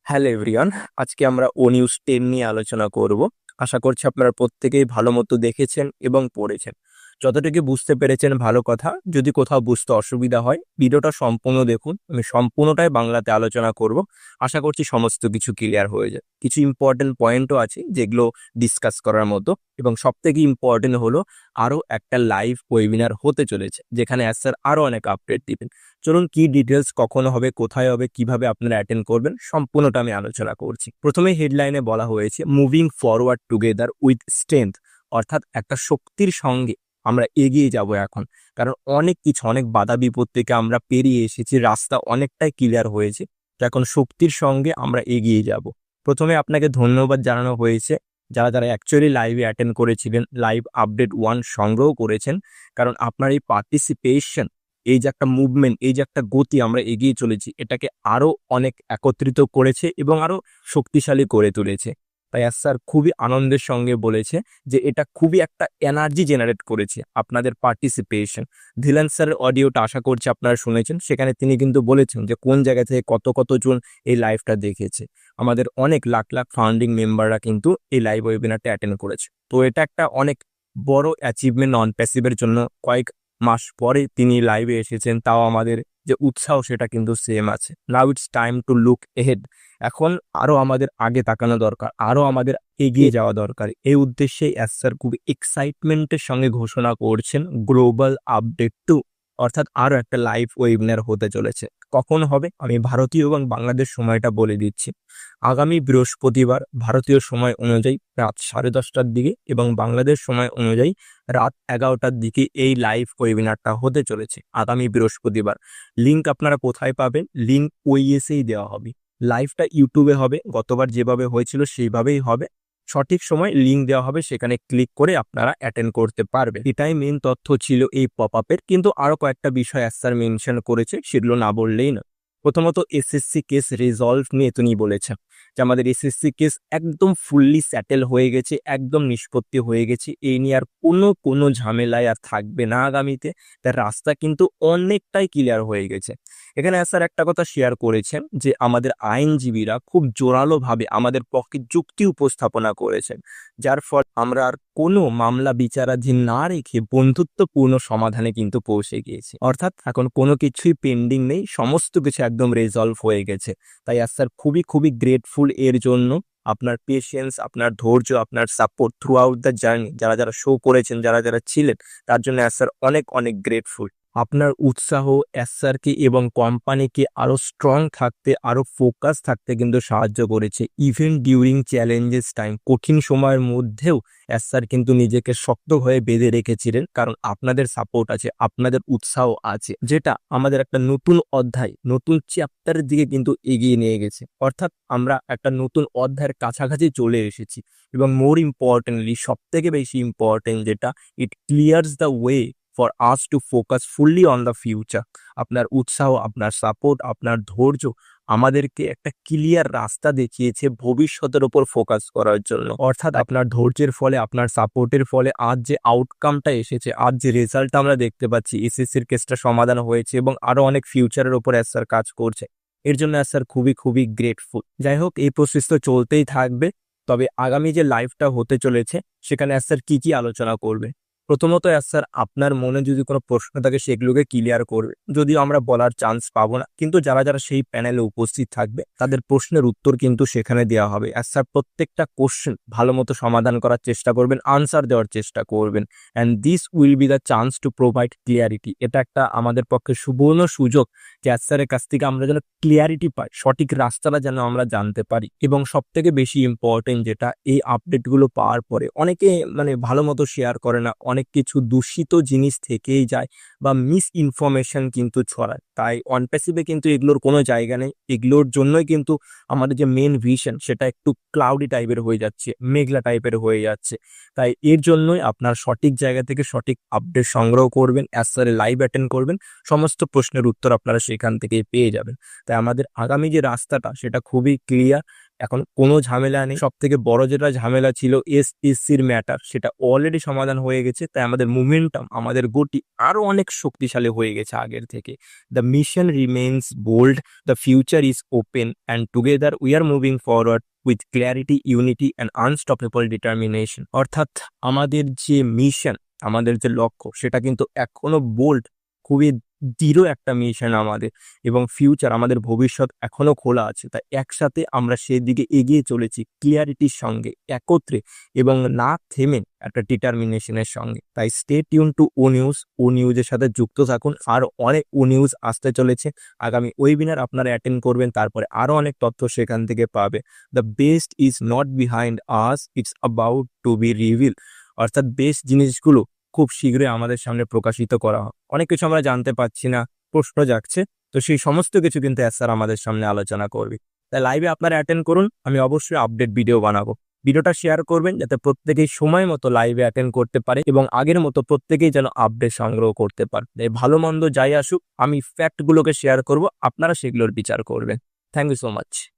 Hello everyone, আজকে আমরা ও news 10 নিয়ে আলোচনা করব। আশা করছি আপনারা প্রত্যেকেই ভালো মতো দেখেছেন এবং পড়েছেন। যতটুকু বুঝতে পেরেছেন ভালো কথা, যদি কোথাও বুঝতে অসুবিধা হয় ভিডিওটা সম্পূর্ণ দেখুন। আমি সম্পূর্ণটাই বাংলাতে আলোচনা করব। আশা করছি সমস্ত কিছু ক্লিয়ার হয়ে যায়। কিছু ইম্পর্টেন্ট পয়েন্টও আছে যেগুলো ডিসকাস করার মতো, এবং সবথেকে ইম্পর্টেন্ট হলো আরও একটা লাইভ ওয়েবিনার হতে চলেছে যেখানে স্যার আরও অনেক আপডেট দিবেন। চলুন, কি ডিটেলস, কখন হবে, কোথায় হবে, কিভাবে আপনারা অ্যাটেন্ড করবেন সম্পূর্ণটা আমি আলোচনা করছি। প্রথমে হেডলাইনে বলা হয়েছে moving forward together with strength, অর্থাৎ একটা শক্তির সঙ্গে আমরা এগিয়ে যাব এখন। কারণ অনেক কিছু, অনেক বাধা বিপত্তিকে আমরা পেরিয়ে এসেছি, রাস্তা অনেকটাই ক্লিয়ার হয়েছে। তো এখন শক্তির সঙ্গে আমরা এগিয়ে যাব। প্রথমে আপনাকে ধন্যবাদ জানানো হয়েছে যারা যারা অ্যাকচুয়ালি লাইভে অ্যাটেন্ড করেছিলেন, লাইভ আপডেট 1 সংগ্রহ করেছেন। কারণ আপনার এই পার্টিসিপেশন, এই যে একটা মুভমেন্ট, এই যে একটা গতি আমরা এগিয়ে চলেছি, এটাকে আরো অনেক একত্রিত করেছে এবং আরো শক্তিশালী করে তুলেছে। তাই স্যার খুবই আনন্দের সঙ্গে বলেছে যে এটা খুবই একটা এনার্জি জেনারেট করেছে আপনাদের পার্টিসিপেশন। ধিলান স্যারের অডিওটা আশা করছি আপনারা শুনেছেন। সেখানে তিনি কিন্তু বলেছেন যে কোন জায়গা থেকে কত কতজন এই লাইভটা দেখেছে। আমাদের অনেক লাখ লাখ ফাউন্ডিং মেম্বাররা কিন্তু এই লাইভ ওয়েবিনারটা অ্যাটেন্ড করেছে। তো এটা একটা অনেক বড় অ্যাচিভমেন্ট নন প্যাসিভের জন্য। কয়েক মাস পরে তিনি লাইভে এসেছেন, তাও আমাদের যে উৎসাহ সেটা কিন্তু সেম আছে। Now it's time to look ahead. এখন আরো আমাদের আগে তাকানো দরকার, আরো আমাদের এগিয়ে যাওয়া দরকার। এই উদ্দেশ্যেই স্যার খুব এক্সাইটমেন্টের সঙ্গে ঘোষণা করছেন গ্লোবাল আপডেট 2, অর্থাৎ আরো একটা লাইভ ওয়েবিনার হতে চলেছে। কখন হবে আমি ভারতীয় এবং বাংলাদেশ সময়টা বলে দিচ্ছি। আগামী বৃহস্পতিবার ভারতীয় সময় অনুযায়ী রাত 10:30টার দিকে এবং বাংলাদেশ সময় অনুযায়ী রাত 11টার দিকে এই লাইভ ওয়েবিনারটা হতে চলেছে আগামী বৃহস্পতিবার। লিঙ্ক আপনারা কোথায় পাবেন? লিঙ্ক ওইএসেই দেওয়া হবে। লাইভটা ইউটিউবে হবে, গতবার যেভাবে হয়েছিল সেইভাবেই হবে। সঠিক সময় লিঙ্ক দেওয়া হবে, সেখানে ক্লিক করে আপনারা অ্যাটেন্ড করতে পারবেন। এটাই মেন তথ্য ছিল এই পপ আপের, কিন্তু আরো কয়েকটা বিষয় স্যার মেনশন করেছে, সেগুলো না বললেই না। প্রথমত এসএসসি কেস রিজলভ নিয়ে তিনি বলেছেন যে আমাদের এসএসসি কেস একদম ফুললি স্যাটেল হয়ে গেছে, একদম নিষ্পত্তি হয়ে গেছে। এই নিয়ে আর কোনো ঝামেলায় আর থাকবে না আগামীতে। তার রাস্তা কিন্তু অনেকটাই ক্লিয়ার হয়ে গেছে। এখানে স্যার একটা কথা শেয়ার করেছেন যে আমাদের আইনজীবীরা খুব জোরালোভাবে আমাদের পক্ষে যুক্তি উপস্থাপনা করেছেন, যার ফল আমরা আর কোনো মামলা বিচারাধীন না রেখে বন্ধুত্বপূর্ণ সমাধানে কিন্তু পৌঁছে গিয়েছি। অর্থাৎ এখন কোনো কিছুই পেন্ডিং নেই, সমস্ত কিছু একদম রেজলভ হয়ে গেছে। তাই স্যার খুবই খুবই গ্রেটফুল এর জন্য। আপনার পেশেন্স, আপনার ধৈর্য, আপনার support through out the journey, যারা যারা শো করেছেন, যারা যারা ছিলেন, তার জন্য স্যার অনেক অনেক গ্রেটফুল। আপনার উৎসাহ স্যারকে এবং কোম্পানিকে আরো স্ট্রং থাকতে, আরো ফোকাস থাকতে কিন্তু সাহায্য করেছে। ইভেন ডিউরিং চ্যালেঞ্জেস টাইম, কঠিন সময়ের মধ্যেও স্যার কিন্তু নিজেকে শক্ত হয়ে বেঁধে রেখেছিলেন, কারণ আপনাদের সাপোর্ট আছে, আপনাদের উৎসাহ আছে, যেটা আমাদের একটা নতুন অধ্যায়, নতুন চ্যাপ্টারের দিকে কিন্তু এগিয়ে নিয়ে গেছে। অর্থাৎ আমরা একটা নতুন অধ্যায়ের কাছাকাছি চলে এসেছি। এবং মোর ইম্পর্টেন্টলি, সব থেকে বেশি ইম্পর্টেন্ট যেটা, it clears the way for us to focus fully on the future. আপনার উৎসাহ, আপনার সাপোর্ট, আপনার ধৈর্য আমাদেরকে একটা ক্লিয়ার রাস্তা দেখিয়েছে ভবিষ্যতের উপর ফোকাস করার জন্য। অর্থাৎ আপনার ধৈর্যের ফলে, আপনার সাপোর্টের ফলে আজ যে আউটকামটা এসেছে, আজ যে রেজাল্টটা আমরা দেখতে পাচ্ছি, এসএসসির কেসটা সমাধান হয়েছে এবং আরো অনেক ফিউচারের উপর স্যার কাজ করছে। এর জন্য স্যার খুবই খুবই গ্রেটফুল। যাই হোক, এই প্রসেস তো চলতেই থাকবে। তবে আগামী যে লাইভটা হতে চলেছে সেখানে স্যার কি কি আলোচনা করবে? প্রথমত স্যার আপনার মনে যদি কোনো প্রশ্ন থাকে সেগুলোকে ক্লিয়ার করবে। যদিও আমরা বলার চান্স পাবো না, কিন্তু যারা যারা সেই প্যানেলে উপস্থিত থাকবে তাদের প্রশ্নের উত্তর কিন্তু সেখানে দেওয়া হবে। স্যার প্রত্যেকটা কোশ্চেন ভালো মতো সমাধান করার চেষ্টা করবেন, আনসার দেওয়ার চেষ্টা করবেন। And this will be the chance to provide clarity. এটা একটা আমাদের পক্ষে সুবর্ণ সুযোগ যে স্যারের কাছ থেকে আমরা যেন ক্লিয়ারিটি পাই, সঠিক রাস্তাটা যেন আমরা জানতে পারি। এবং সব থেকে বেশি ইম্পর্টেন্ট যেটা, এই আপডেটগুলো পাওয়ার পরে অনেকে ভালো মতো শেয়ার করে না, অনেক কিছু দূষিত জিনিস থেকেই যায় বা মিস ইনফরমেশন কিন্তু ছড়ায়। তাই অন প্যাসিভে কিন্তু এগুলোর কোনো জায়গা নেই। এগুলোর জন্যই কিন্তু আমাদের যে মেন ভিশন সেটা একটু ক্লাউডি টাইপের হয়ে যাচ্ছে, মেঘলা টাইপের হয়ে যাচ্ছে। তাই এর জন্যই আপনার সঠিক জায়গা থেকে সঠিক আপডেট সংগ্রহ করবেন, স্যারের লাইভ অ্যাটেন্ড করবেন, সমস্ত প্রশ্নের উত্তর আপনারা সেখান থেকে পেয়ে যাবেন। তাই আমাদের আগামী যে রাস্তাটা সেটা খুবই ক্লিয়ার। এখন কোনো ঝামেলা নেই। সব থেকে বড় যেটা ঝামেলা ছিল এসএসসির ম্যাটার, সেটা অলরেডি সমাধান হয়ে গেছে। তাই আমাদের মোমেন্টাম, আমাদের গতি আরো অনেক শক্তিশালী হয়ে গেছে আগের থেকে। The mission remains bold, the future is open and together we are moving forward with clarity, unity and unstoppable determination. অর্থাৎ আমাদের যে মিশন, আমাদের যে লক্ষ্য, সেটা কিন্তু এখনো বোল্ড, খুবই দৃঢ় একটা মিশন আমাদের, এবং ফিউচার, আমাদের ভবিষ্যৎ এখনো খোলা আছে। তাই একসাথে আমরা সেই দিকে এগিয়ে চলেছি ক্লিয়ারিটির সঙ্গে, একত্রে এবং না থেমে একটা ডিটারমিনেশনের সঙ্গে। তাই স্টে টিউন টু ও নিউজ। ও নিউজের সাথে যুক্ত থাকুন, আর অনেক ও নিউজ আসতে চলেছে। আগামী ওয়েবিনার আপনারা অ্যাটেন্ড করবেন, তারপরে আরো অনেক তথ্য সেখান থেকে পাবে। The best is not behind us, it's about to be reveal. অর্থাৎ বেস্ট জিনিসগুলো খুব শীঘ্রই আমাদের সামনে প্রকাশিত করা হয়। অনেক কিছু আমরা জানতে পারছি না, প্রশ্ন জাগছে, তো সেই সমস্ত কিছু কিন্তু স্যার আমাদের সামনে আলোচনা করবে। তাই লাইভে আপনারা অ্যাটেন্ড করুন, আমি অবশ্যই আপডেট ভিডিও বানাবো। ভিডিওটা শেয়ার করবেন যাতে প্রত্যেকেই সময় মতো লাইভে অ্যাটেন্ড করতে পারে এবং আগের মতো প্রত্যেকেই যেন আপডেট সংগ্রহ করতে পারে। তাই ভালো মন্দ যাই আসুক, আমি ফ্যাক্টগুলোকে শেয়ার করব, আপনারা সেগুলোর বিচার করবেন। Thank you so much.